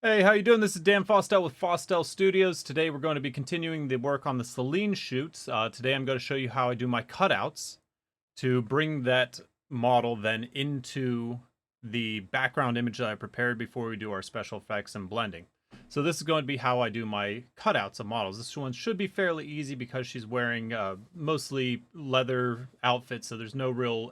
Hey, how you doing? This is Dan Fostel with Fostel Studios. Today we're going to be continuing the work on the Selene shoots. Today I'm going to show you how I do my cutouts to bring that model then into the background image that I prepared before we do our special effects and blending. So this is going to be how I do my cutouts of models. This one should be fairly easy because she's wearing mostly leather outfits, so there's no real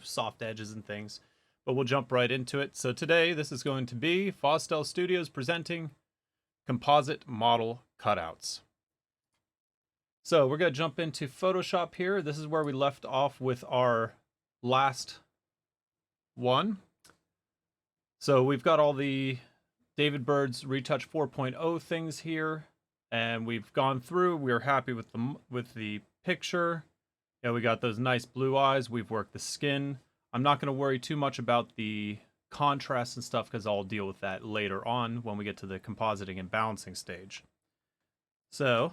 soft edges and things. But we'll jump right into it. So today this is going to be Fostel Studios presenting composite model cutouts. So we're going to jump into Photoshop here. This is where we left off with our last one. So we've got all the David Bird's Retouch 4.0 things here, and we've gone through. We're happy with the picture. Yeah, we got those nice blue eyes. We've worked the skin. I'm not going to worry too much about the contrast and stuff because I'll deal with that later on when we get to the compositing and balancing stage. So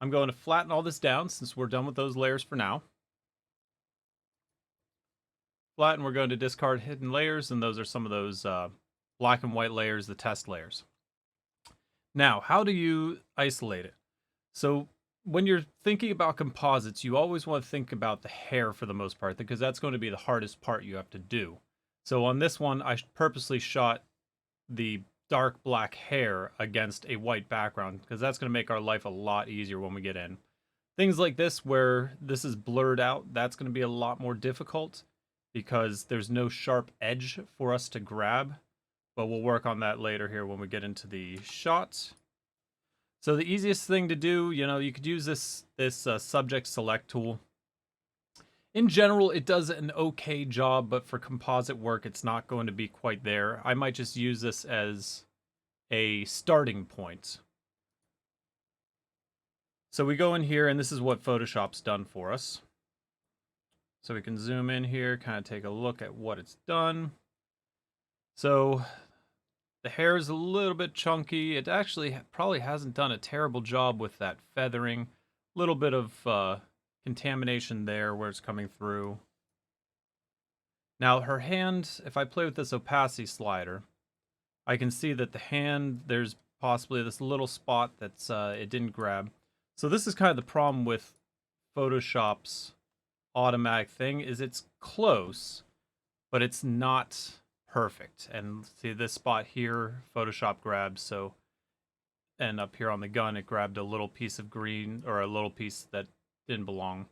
I'm going to flatten all this down since we're done with those layers for now. Flatten, we're going to discard hidden layers, and those are some of those black and white layers, the test layers. Now, how do you isolate it? So when you're thinking about composites, you always want to think about the hair for the most part, because that's going to be the hardest part you have to do. So on this one, I purposely shot the dark black hair against a white background, because that's going to make our life a lot easier when we get in. Things like this, where this is blurred out, that's going to be a lot more difficult, because there's no sharp edge for us to grab. But we'll work on that later here when we get into the shots. So the easiest thing to do, you could use this subject select tool. In general, it does an okay job, but for composite work, it's not going to be quite there. I might just use this as a starting point. So we go in here, and this is what Photoshop's done for us. So we can zoom in here, kind of take a look at what it's done. So the hair is a little bit chunky. It actually probably hasn't done a terrible job with that feathering. A little bit of contamination there where it's coming through. Now her hand, if I play with this opacity slider, I can see that the hand, there's possibly this little spot that's it didn't grab. So this is kind of the problem with Photoshop's automatic thing, is it's close, but it's not perfect. And see this spot here, Photoshop grabs, so, and up here on the gun it grabbed a little piece of green, or a little piece that didn't belong.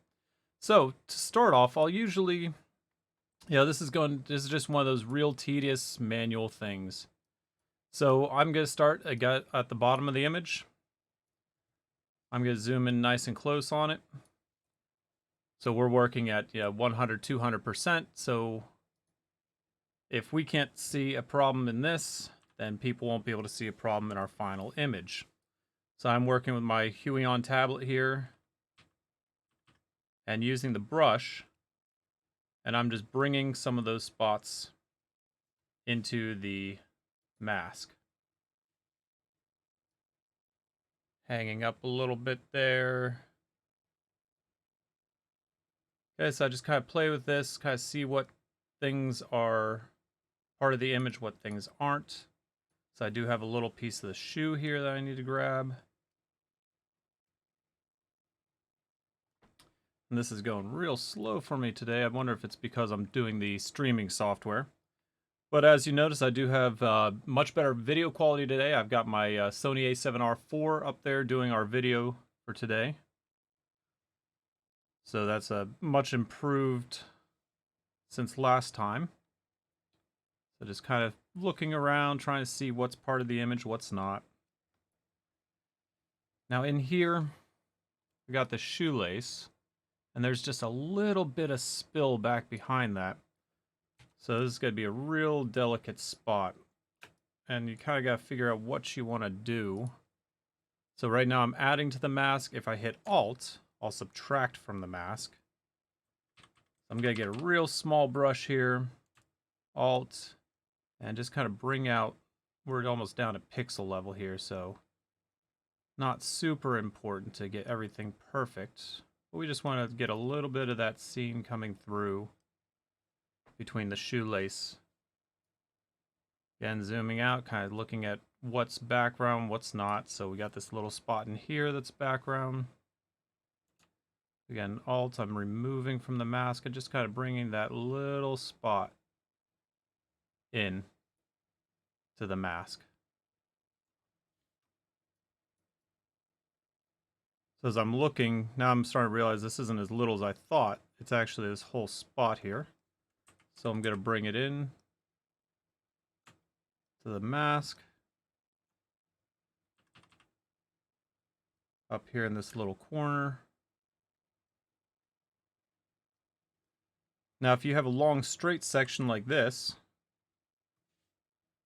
So to start off, I'll usually, this is just one of those real tedious manual things. So I'm going to start again at the bottom of the image. I'm going to zoom in nice and close on it. So we're working at 100, 200%. So if we can't see a problem in this, then people won't be able to see a problem in our final image. So I'm working with my Huion tablet here and using the brush, and I'm just bringing some of those spots into the mask. Hanging up a little bit there. Okay, so I just kind of play with this, kind of see what things are part of the image, what things aren't. So I do have a little piece of the shoe here that I need to grab. And this is going real slow for me today. I wonder if it's because I'm doing the streaming software. But as you notice, I do have much better video quality today. I've got my Sony a7R IV up there doing our video for today. So that's a much improved since last time. So just kind of looking around, trying to see what's part of the image, what's not. Now in here, we got the shoelace, and there's just a little bit of spill back behind that. So this is going to be a real delicate spot. And you kind of got to figure out what you want to do. So right now I'm adding to the mask. If I hit Alt, I'll subtract from the mask. I'm going to get a real small brush here. Alt. And just kind of bring out, we're almost down to pixel level here, so not super important to get everything perfect. But we just want to get a little bit of that scene coming through between the shoelace. Again, zooming out, kind of looking at what's background, what's not. So we got this little spot in here that's background. Again, Alt, I'm removing from the mask and just kind of bringing that little spot in to the mask. So as I'm looking, now I'm starting to realize this isn't as little as I thought. It's actually this whole spot here. So I'm going to bring it in to the mask. Up here in this little corner. Now if you have a long straight section like this,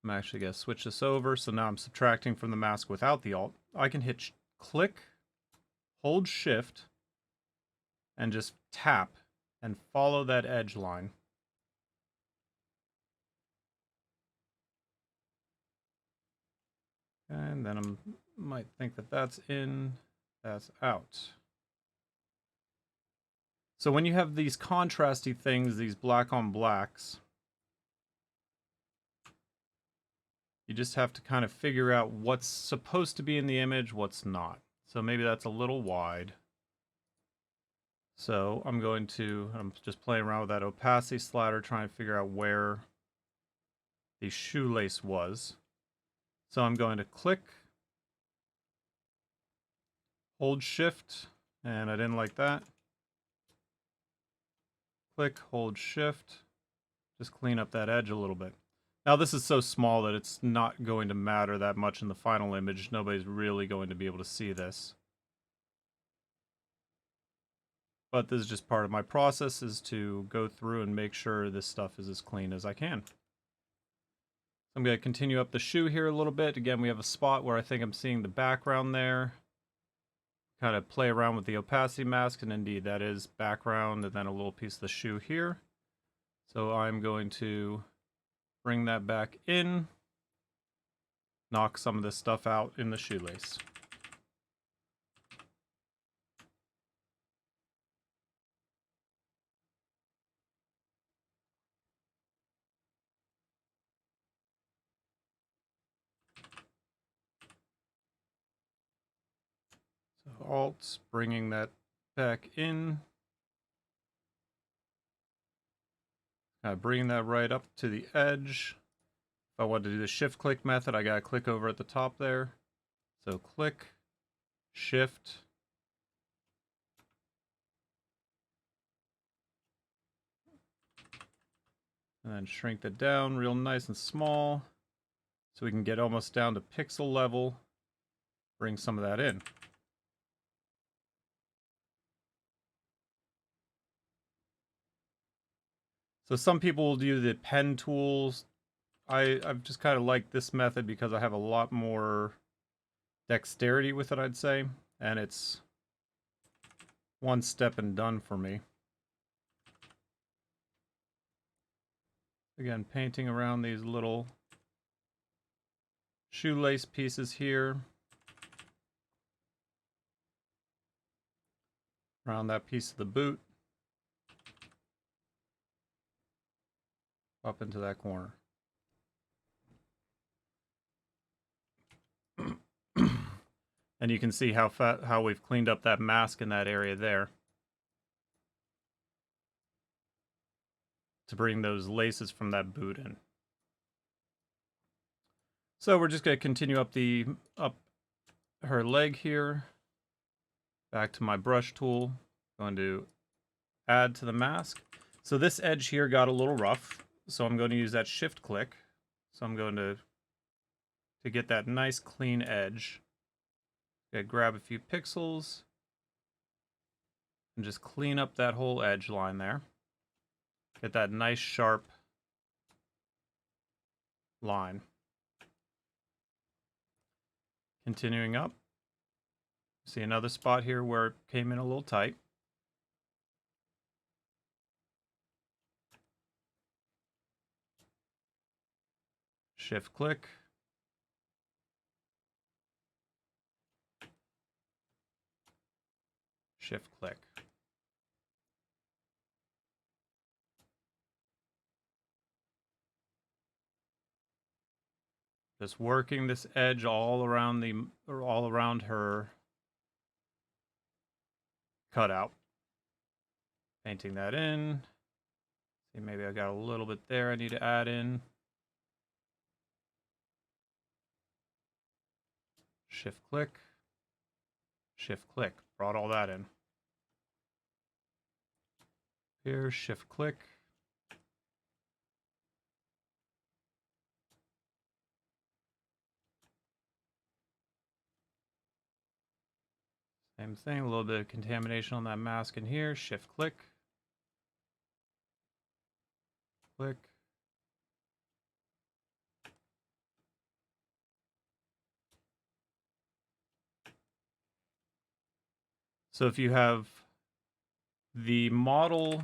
I'm actually going to switch this over. So now I'm subtracting from the mask without the Alt. I can hit click, hold Shift, and just tap and follow that edge line. And then I might think that that's in, that's out. So when you have these contrasty things, these black on blacks, you just have to kind of figure out what's supposed to be in the image, what's not. So maybe that's a little wide. So I'm just playing around with that opacity slider, trying to figure out where the shoelace was. So I'm going to click, hold Shift, and I didn't like that. Click, hold Shift, just clean up that edge a little bit. Now this is so small that it's not going to matter that much in the final image. Nobody's really going to be able to see this. But this is just part of my process, is to go through and make sure this stuff is as clean as I can. I'm going to continue up the shoe here a little bit. Again, we have a spot where I think I'm seeing the background there. Kind of play around with the opacity mask, and indeed that is background, and then a little piece of the shoe here. So I'm going to bring that back in, knock some of this stuff out in the shoelace. So Alt, bringing that back in. Bringing that right up to the edge. If I want to do the shift click method, I gotta click over at the top there. So click, shift, and then shrink that down real nice and small so we can get almost down to pixel level. Bring some of that in. So some people will do the pen tools. I've just kind of like this method because I have a lot more dexterity with it, I'd say. And it's one step and done for me. Again, painting around these little shoelace pieces here. Around that piece of the boot. Up into that corner. And you can see how we've cleaned up that mask in that area there. To bring those laces from that boot in. So we're just going to continue up her leg here. Back to my brush tool. Going to add to the mask. So this edge here got a little rough. So I'm going to use that shift click. So I'm going to get that nice clean edge. Grab a few pixels. And just clean up that whole edge line there. Get that nice sharp line. Continuing up. See another spot here where it came in a little tight. Shift click. Shift click. Just working this edge all around her cutout. Painting that in. See, maybe I got a little bit there I need to add in. Shift click. Shift click. Brought all that in. Here, shift click. Same thing, a little bit of contamination on that mask in here. Shift click. Click. So if you have the model,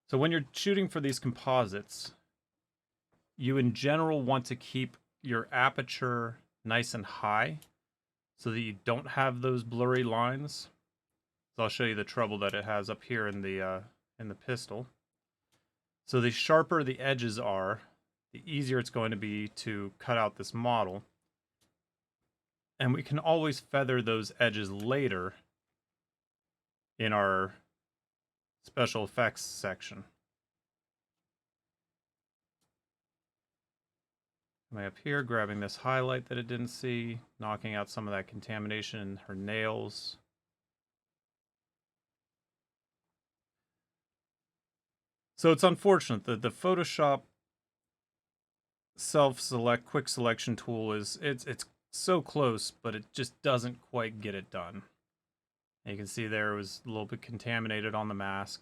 so when you're shooting for these composites, you in general want to keep your aperture nice and high so that you don't have those blurry lines. So I'll show you the trouble that it has up here in the pistol. So the sharper the edges are, the easier it's going to be to cut out this model. And we can always feather those edges later in our special effects section. Am I up here grabbing this highlight that it didn't see, knocking out some of that contamination in her nails. So it's unfortunate that the Photoshop self-select quick selection tool is it's so close, but it just doesn't quite get it done. And you can see there it was a little bit contaminated on the mask.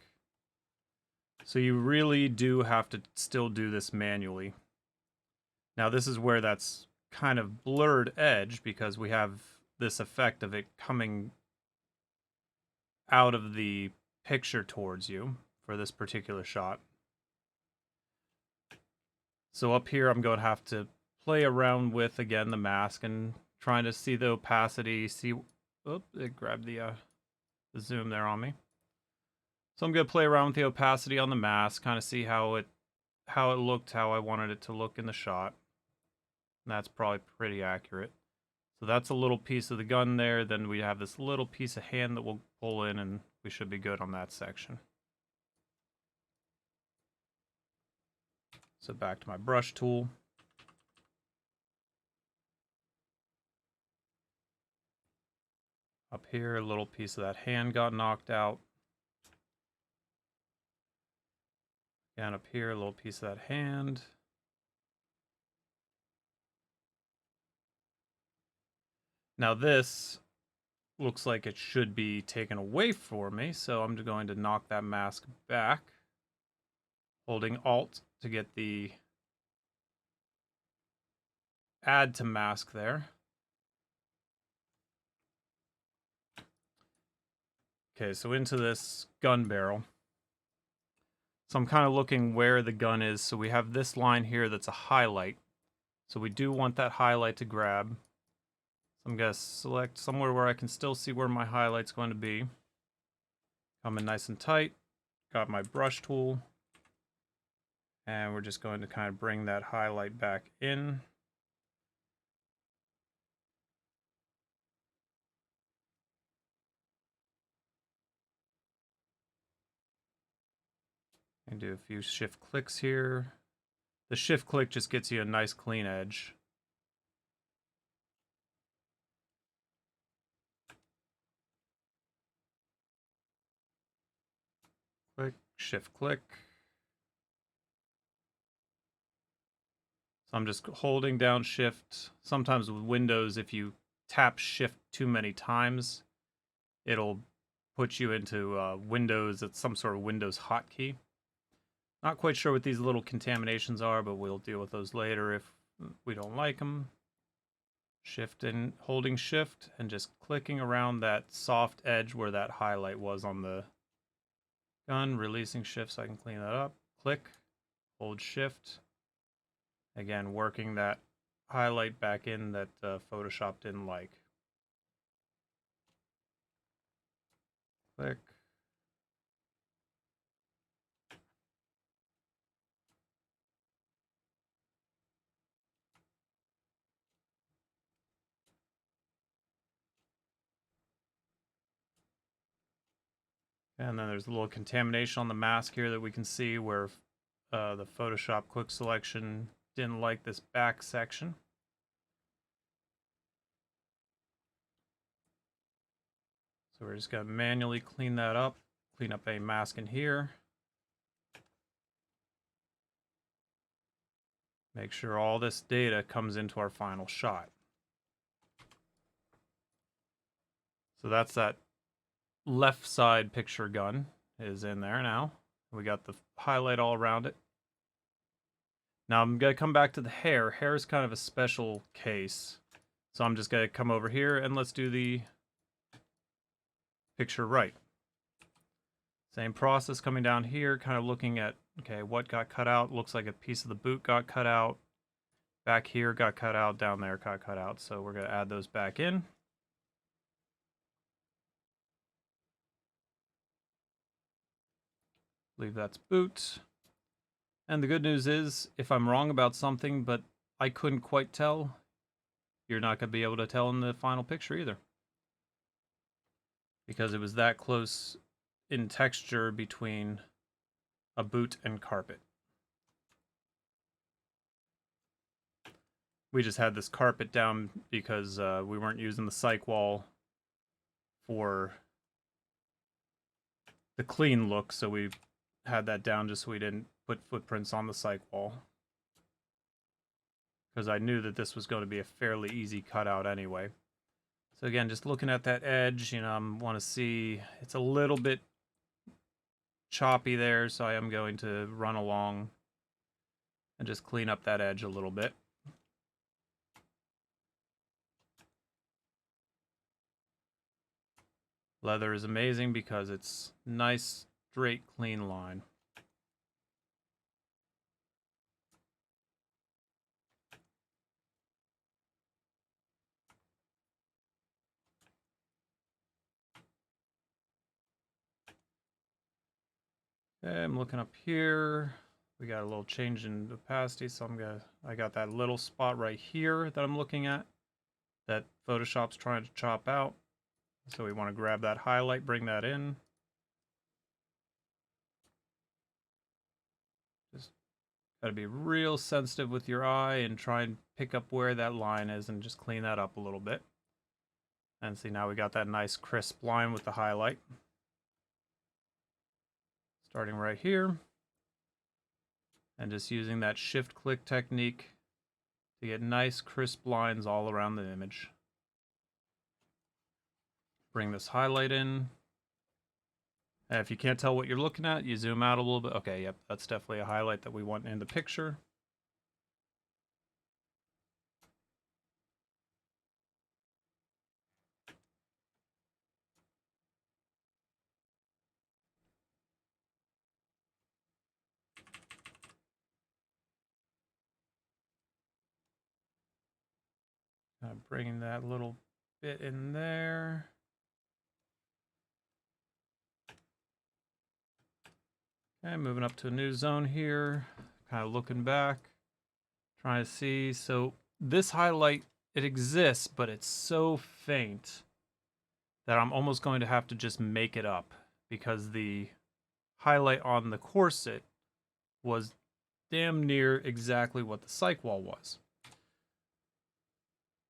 So you really do have to still do this manually. Now this is where that's kind of blurred edge because we have this effect of it coming out of the picture towards you for this particular shot. So up here I'm going to have to play around with, again, the mask and trying to see the opacity, see... Oop, it grabbed the zoom there on me. So I'm going to play around with the opacity on the mask, kind of see how it looked, how I wanted it to look in the shot. And that's probably pretty accurate. So that's a little piece of the gun there. Then we have this little piece of hand that we'll pull in, and we should be good on that section. So back to my brush tool. Up here, a little piece of that hand got knocked out. Down up here, a little piece of that hand. Now this looks like it should be taken away for me, so I'm going to knock that mask back, holding Alt to get the add to mask there. Okay, so into this gun barrel. So I'm kind of looking where the gun is. So we have this line here that's a highlight. So we do want that highlight to grab. So I'm going to select somewhere where I can still see where my highlight's going to be. Come in nice and tight. Got my brush tool. And we're just going to kind of bring that highlight back in. And do a few shift clicks here. The shift click just gets you a nice clean edge. Click, shift click. So I'm just holding down shift. Sometimes with Windows, if you tap shift too many times, it'll put you into Windows. It's some sort of Windows hotkey. Not quite sure what these little contaminations are, but we'll deal with those later if we don't like them. Shift and holding shift and just clicking around that soft edge where that highlight was on the gun. Releasing shift so I can clean that up. Click, hold shift. Again, working that highlight back in that Photoshop didn't like. Click. And then there's a little contamination on the mask here that we can see where the Photoshop quick selection didn't like this back section. So we're just going to manually clean that up, clean up a mask in here. Make sure all this data comes into our final shot. So that's that left side picture gun is in there now. We got the highlight all around it. Now I'm going to come back to the hair. Hair is kind of a special case. So I'm just going to come over here and let's do the picture right. Same process coming down here, kind of looking at, okay, what got cut out? Looks like a piece of the boot got cut out. Back here got cut out, down there got cut out. So we're going to add those back in. Believe that's boot. And the good news is, if I'm wrong about something, but I couldn't quite tell, you're not going to be able to tell in the final picture either. Because it was that close in texture between a boot and carpet. We just had this carpet down because we weren't using the cyc wall for the clean look, so we had that down just so we didn't put footprints on the cyc wall. Because I knew that this was going to be a fairly easy cutout anyway. So again, just looking at that edge, you know, I want to see it's a little bit choppy there, so I am going to run along and just clean up that edge a little bit. Leather is amazing because it's nice, straight, clean line. Okay, I'm looking up here. We got a little change in opacity, so I got that little spot right here that I'm looking at that Photoshop's trying to chop out. So we want to grab that highlight, bring that in. Just got to be real sensitive with your eye and try and pick up where that line is and just clean that up a little bit. And see, now we got that nice crisp line with the highlight. Starting right here. And just using that shift click technique to get nice crisp lines all around the image. Bring this highlight in. And if you can't tell what you're looking at, you zoom out a little bit. Okay, yep, that's definitely a highlight that we want in the picture. Bringing that little bit in there. Okay, moving up to a new zone here. Kind of looking back, trying to see. So this highlight, it exists, but it's so faint that I'm almost going to have to just make it up because the highlight on the corset was damn near exactly what the cyc wall was.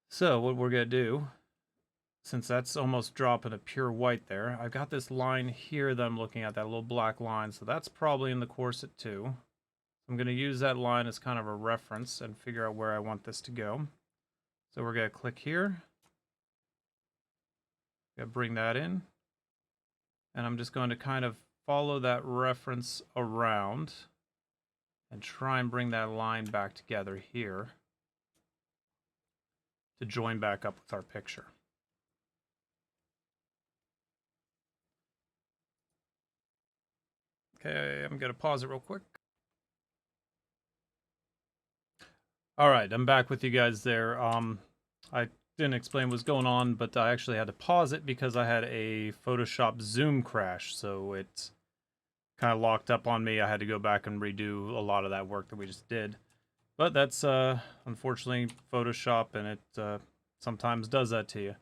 So what we're going to do, since that's almost dropping a pure white there, I've got this line here that I'm looking at, that little black line, so that's probably in the corset too. I'm going to use that line as kind of a reference and figure out where I want this to go. So we're going to click here. Going to bring that in. And I'm just going to kind of follow that reference around and try and bring that line back together here to join back up with our picture. Okay, I'm going to pause it real quick. All right, I'm back with you guys there. I didn't explain what's going on, but I actually had to pause it because I had a Photoshop Zoom crash, so it kind of locked up on me. I had to go back and redo a lot of that work that we just did. But that's unfortunately Photoshop, and it sometimes does that to you.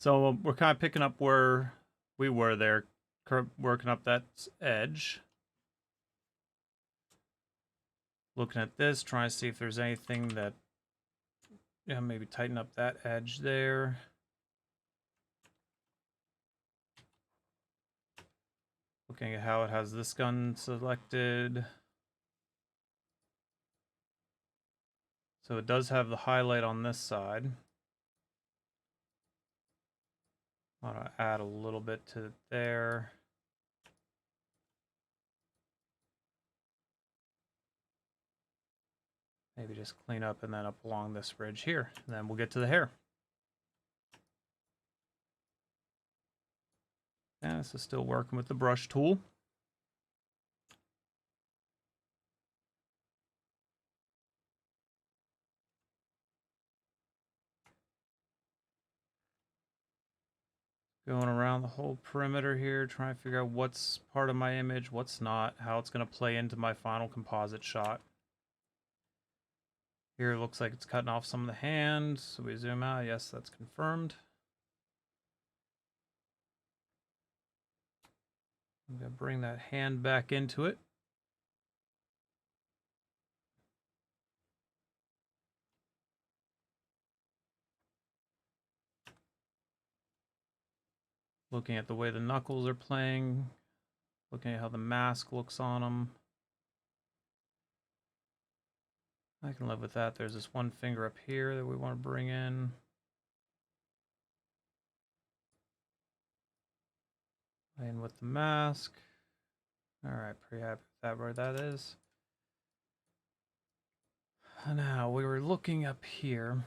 So we're kind of picking up where we were there. working up that edge. Looking at this, trying to see if there's anything that, yeah, maybe tighten up that edge there. Looking at how it has this gun selected. So it does have the highlight on this side. I want to add a little bit to there. Maybe just clean up and then up along this ridge here. And then we'll get to the hair. Yeah, this is still working with the brush tool. Going around the whole perimeter here, trying to figure out what's part of my image, what's not, how it's going to play into my final composite shot. Here it looks like it's cutting off some of the hand, so we zoom out. Yes, that's confirmed. I'm going to bring that hand back into it. Looking at the way the knuckles are playing, looking at how the mask looks on them. I can live with that. There's this one finger up here that we want to bring in. Playing with the mask. Alright, pretty happy with that where that is. Now, we were looking up here.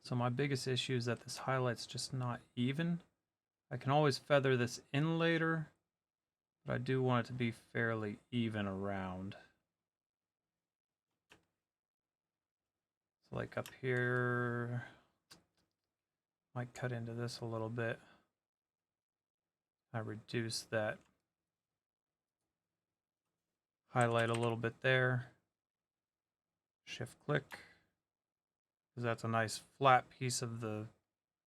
So my biggest issue is that this highlight's just not even. I can always feather this in later, but I do want it to be fairly even around. So like up here, might cut into this a little bit. I reduce that highlight a little bit there. Shift click, because that's a nice flat piece of the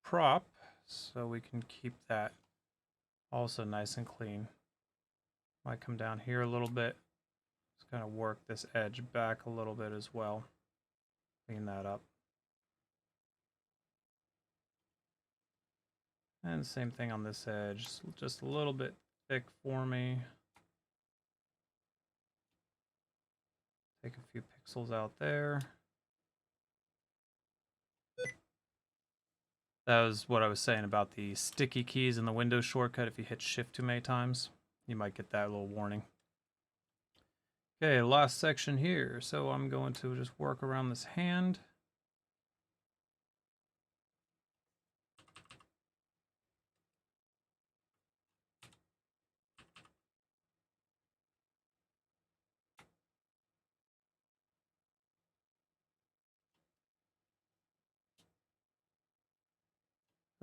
prop, so we can keep that also nice and clean. Might come down here a little bit. Just kind of work this edge back a little bit as well. Clean that up. And same thing on this edge, just a little bit thick for me. Take a few pixels out there. That was what I was saying about the sticky keys in the Windows shortcut. If you hit shift too many times, you might get that little warning. Okay, last section here. So I'm going to just work around this hand.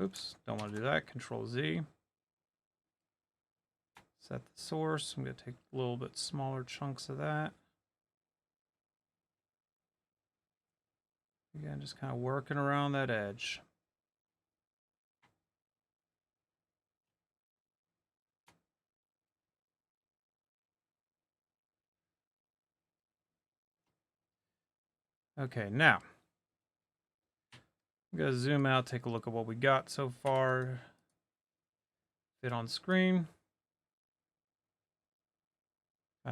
Oops, don't want to do that. Control Z. Set the source. I'm going to take a little bit smaller chunks of that. Again, just kind of working around that edge. Okay, now I'm going to zoom out, take a look at what we got so far. Fit on screen.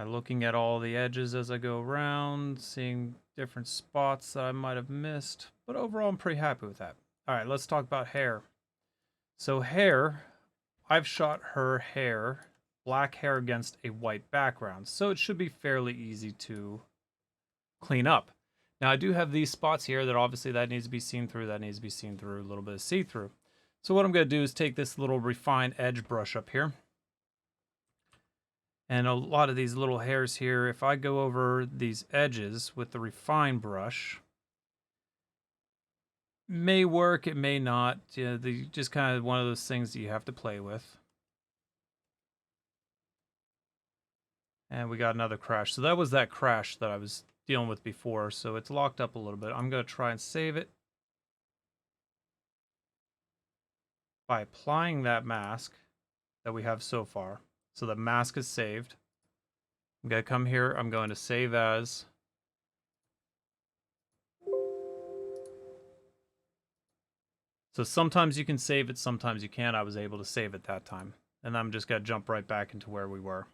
Looking at all the edges as I go around, seeing different spots that I might have missed. But overall, I'm pretty happy with that. All right, let's talk about hair. So hair, I've shot her hair, black hair against a white background. So it should be fairly easy to clean up. Now I do have these spots here that obviously that needs to be seen through, that needs to be seen through, a little bit of see-through. So what I'm going to do is take this little refined edge brush up here. And a lot of these little hairs here, if I go over these edges with the refine brush, may work, it may not. You know, just kind of one of those things that you have to play with. And we got another crash. So that was that crash that I was dealing with before. So it's locked up a little bit. I'm going to try and save it by applying that mask. that we have so far. So the mask is saved. I'm going to come here. I'm going to save as. So sometimes you can save it, sometimes you can't. I was able to save it that time. And I'm just going to jump right back into where we were.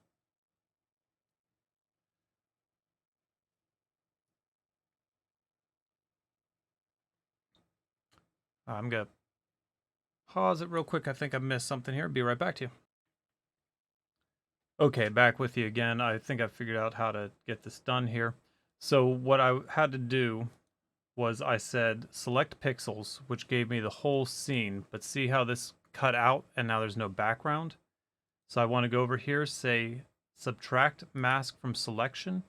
I'm going to pause it real quick. I think I missed something here. Be right back to you. Okay, back with you again. I think I figured out how to get this done here. So what I had to do was I said select pixels, which gave me the whole scene, but see how this cut out and now there's no background? So I want to go over here, say subtract mask from selection,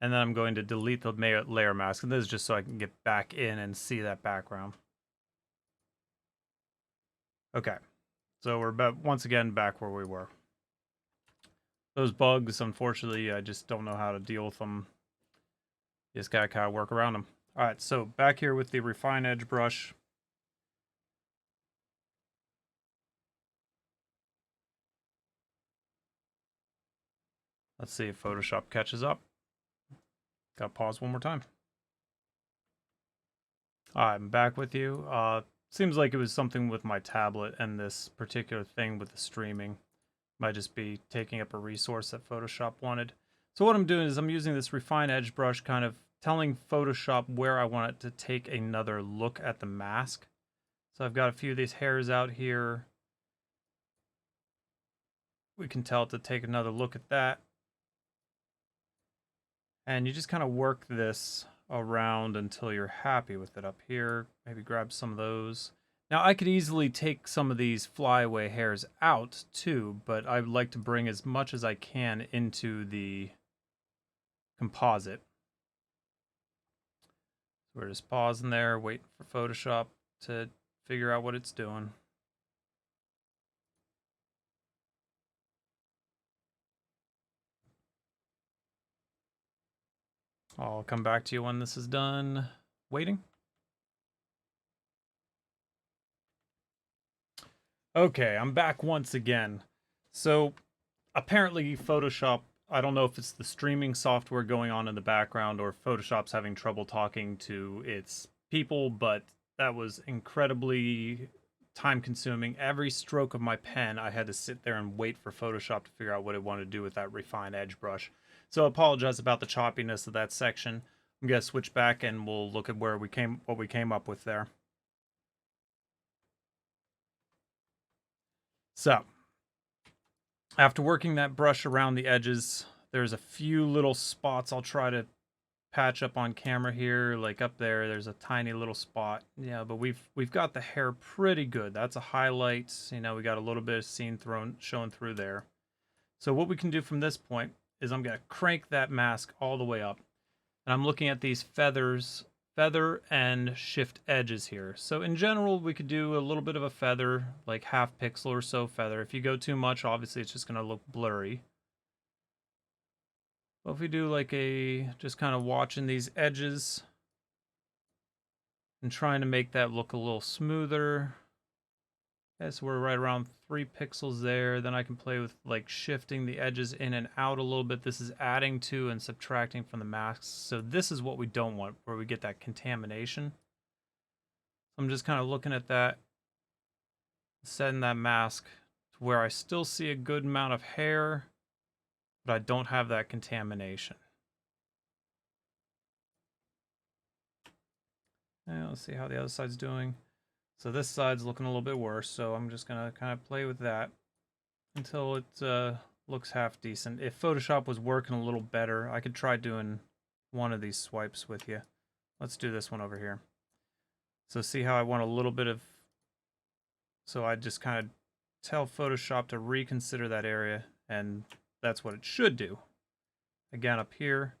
and then I'm going to delete the layer mask, and this is just so I can get back in and see that background. Okay, so we're once again back where we were. Those bugs, unfortunately, I just don't know how to deal with them. You just gotta kind of work around them. All right, so back here with the refine edge brush. Let's see if Photoshop catches up. Gotta pause one more time. All right, I'm back with you. Seems like it was something with my tablet and this particular thing with the streaming. Might just be taking up a resource that Photoshop wanted. So what I'm doing is I'm using this refine edge brush, kind of telling Photoshop where I want it to take another look at the mask. So I've got a few of these hairs out here. We can tell it to take another look at that. And you just kind of work this around until you're happy with it up here. Maybe grab some of those. Now I could easily take some of these flyaway hairs out too, but I would like to bring as much as I can into the composite. So we're just pausing there, waiting for Photoshop to figure out what it's doing. I'll come back to you when this is done. Waiting. Okay, I'm back once again. So apparently Photoshop, I don't know if it's the streaming software going on in the background or Photoshop's having trouble talking to its people, but that was incredibly time consuming. Every stroke of my pen, I had to sit there and wait for Photoshop to figure out what it wanted to do with that refine edge brush. So I apologize about the choppiness of that section. I'm gonna switch back and we'll look at what we came up with there. So after working that brush around the edges, there's a few little spots I'll try to patch up on camera here. Like up there's a tiny little spot. Yeah, but we've got the hair pretty good. That's a highlight. You know, we got a little bit of scene showing through there. So what we can do from this point is I'm gonna crank that mask all the way up. And I'm looking at these feather and shift edges here. So in general, we could do a little bit of a feather, like half pixel or so feather. If you go too much, obviously it's just gonna look blurry. But if we do like just kind of watching these edges and trying to make that look a little smoother. Okay, so we're right around 3 pixels there. Then I can play with like shifting the edges in and out a little bit. This is adding to and subtracting from the masks. So this is what we don't want, where we get that contamination. I'm just kind of looking at that, setting that mask to where I still see a good amount of hair, but I don't have that contamination. And let's see how the other side's doing. So this side's looking a little bit worse, so I'm just gonna kind of play with that until it looks half decent. If Photoshop was working a little better, I could try doing one of these swipes with you. Let's do this one over here. So see how I want a little bit of... So I just kind of tell Photoshop to reconsider that area, and that's what it should do. Again, up here,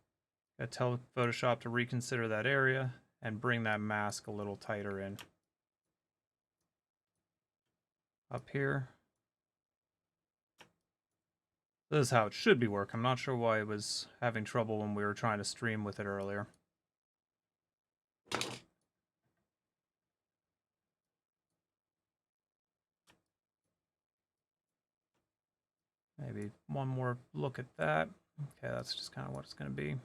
I tell Photoshop to reconsider that area and bring that mask a little tighter in. Up here. This is how it should be working. I'm not sure why it was having trouble when we were trying to stream with it earlier. maybe one more look at that. Okay, that's just kind of what it's going to be.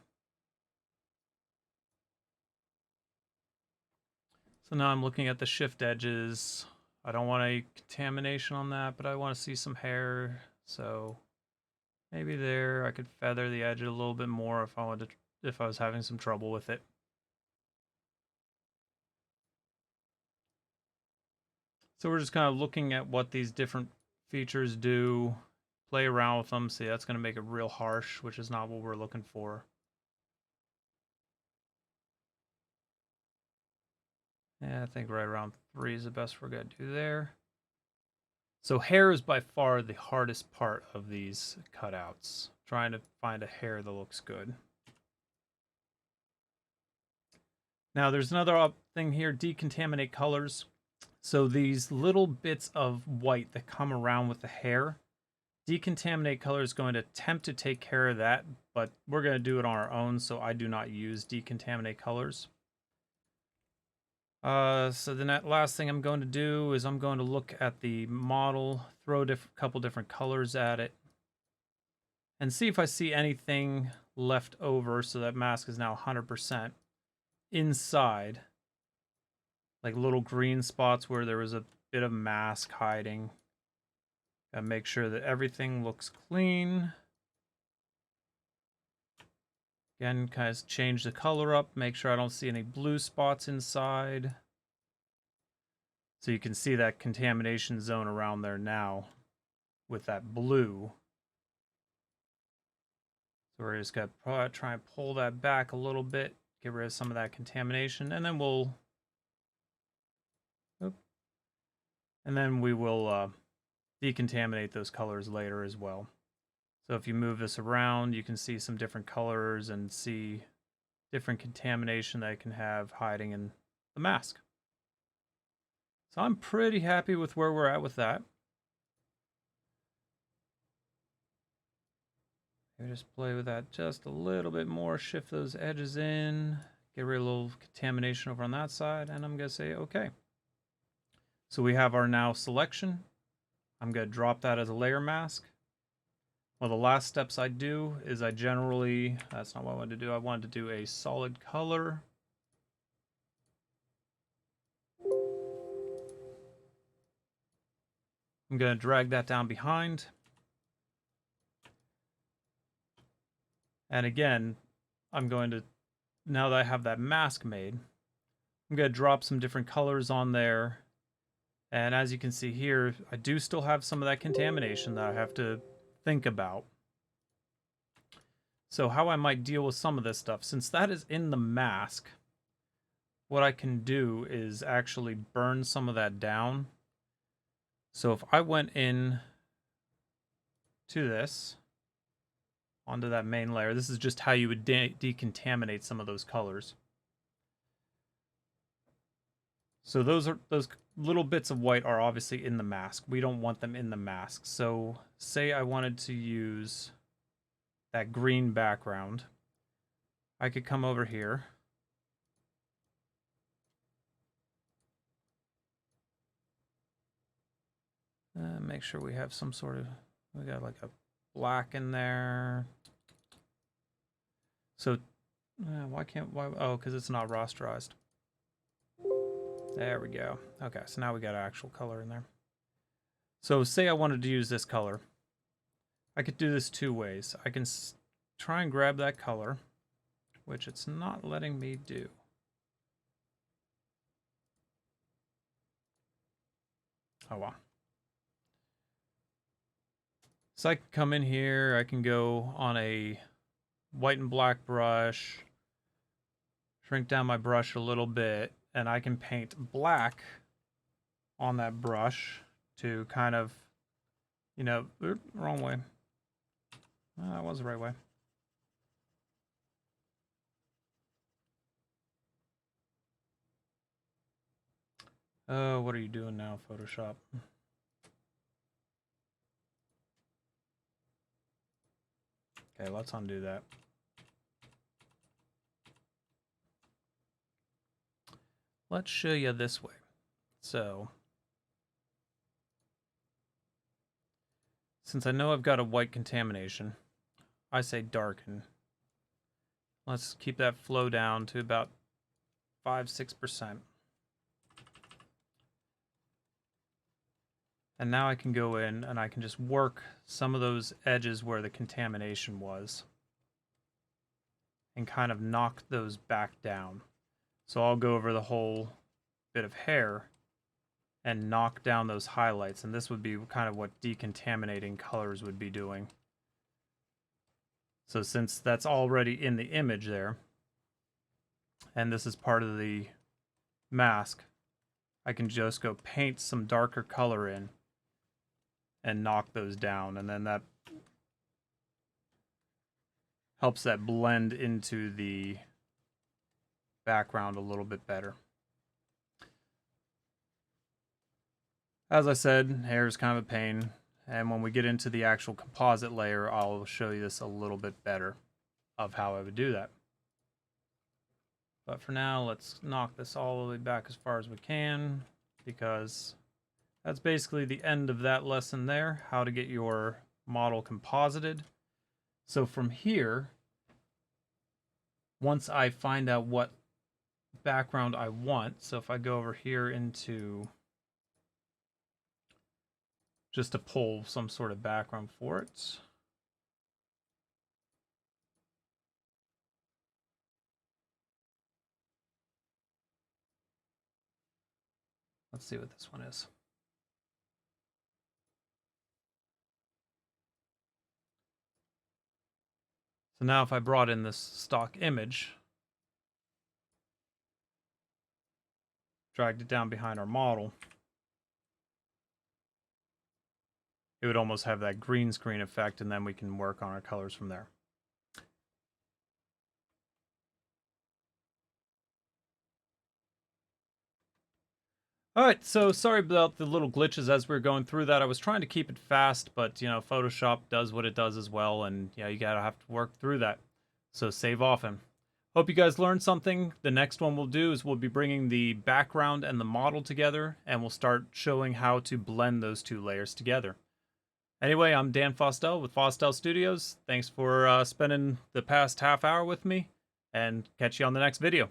So now I'm looking at the shift edges. I don't want any contamination on that, but I want to see some hair. So maybe there I could feather the edge a little bit more if I wanted to, if I was having some trouble with it. So we're just kind of looking at what these different features do, play around with them. See, that's going to make it real harsh, which is not what we're looking for. Yeah, I think right around 3 is the best we're going to do there. So hair is by far the hardest part of these cutouts. Trying to find a hair that looks good. Now there's another thing here, decontaminate colors. So these little bits of white that come around with the hair, decontaminate color is going to attempt to take care of that, but we're going to do it on our own, so I do not use decontaminate colors. So the last thing I'm going to do is I'm going to look at the model, throw a couple different colors at it, and see if I see anything left over. So that mask is now 100% inside, like little green spots where there was a bit of mask hiding. Gotta make sure that everything looks clean. Again, kind of change the color up, make sure I don't see any blue spots inside. So you can see that contamination zone around there now with that blue. So we're just going to try and pull that back a little bit, get rid of some of that contamination, and then we'll... And then we will decontaminate those colors later as well. So if you move this around, you can see some different colors and see different contamination that it can have hiding in the mask. So I'm pretty happy with where we're at with that. Maybe just play with that just a little bit more, shift those edges in, get rid of a little contamination over on that side, and I'm going to say okay. So we have our now selection. I'm going to drop that as a layer mask. Well, the last steps I do is I generally, that's not what I wanted to do, I wanted to do a solid color. I'm going to drag that down behind. And again, I'm going to, now that I have that mask made, I'm going to drop some different colors on there. And as you can see here, I do still have some of that contamination that I have to think about. So how I might deal with some of this stuff, since that is in the mask, what I can do is actually burn some of that down. So if I went in to this, onto that main layer, this is just how you would decontaminate some of those colors. So those little bits of white are obviously in the mask. We don't want them in the mask. So say I wanted to use that green background. I could come over here. Make sure we have some sort of, we got like a black in there. So why, oh, because it's not rasterized. There we go. Okay, so now we got actual color in there. So say I wanted to use this color. I could do this 2 ways. I can try and grab that color, which it's not letting me do. Oh, wow. So I can come in here, I can go on a white and black brush, shrink down my brush a little bit, and I can paint black on that brush to kind of, you know, wrong way. That was the right way. Oh, what are you doing now, Photoshop? Okay, let's undo that. Let's show you this way. So Since I know I've got a white contamination, I say darken. Let's keep that flow down to about 5-6%. And now I can go in and I can just work some of those edges where the contamination was and kind of knock those back down. So I'll go over the whole bit of hair and knock down those highlights, and this would be kind of what decontaminating colors would be doing. So since that's already in the image there, and this is part of the mask, I can just go paint some darker color in and knock those down, and then that helps that blend into the background a little bit better. As I said, hair is kind of a pain, and when we get into the actual composite layer, I'll show you this a little bit better of how I would do that. But for now, let's knock this all the way back as far as we can, because that's basically the end of that lesson there, how to get your model composited. So from here, once I find out what background I want, so if I go over here into just to pull some sort of background for it. Let's see what this one is. So now if I brought in this stock image, dragged it down behind our model, it would almost have that green screen effect, and then we can work on our colors from there. All right, so sorry about the little glitches as we were going through that. I was trying to keep it fast, but you know, Photoshop does what it does as well, and yeah, you gotta have to work through that. So save often. Hope you guys learned something. The next one we'll do is we'll be bringing the background and the model together, and we'll start showing how to blend those two layers together. Anyway, I'm Dan Fostel with Fostel Studios. Thanks for spending the past half hour with me, and catch you on the next video.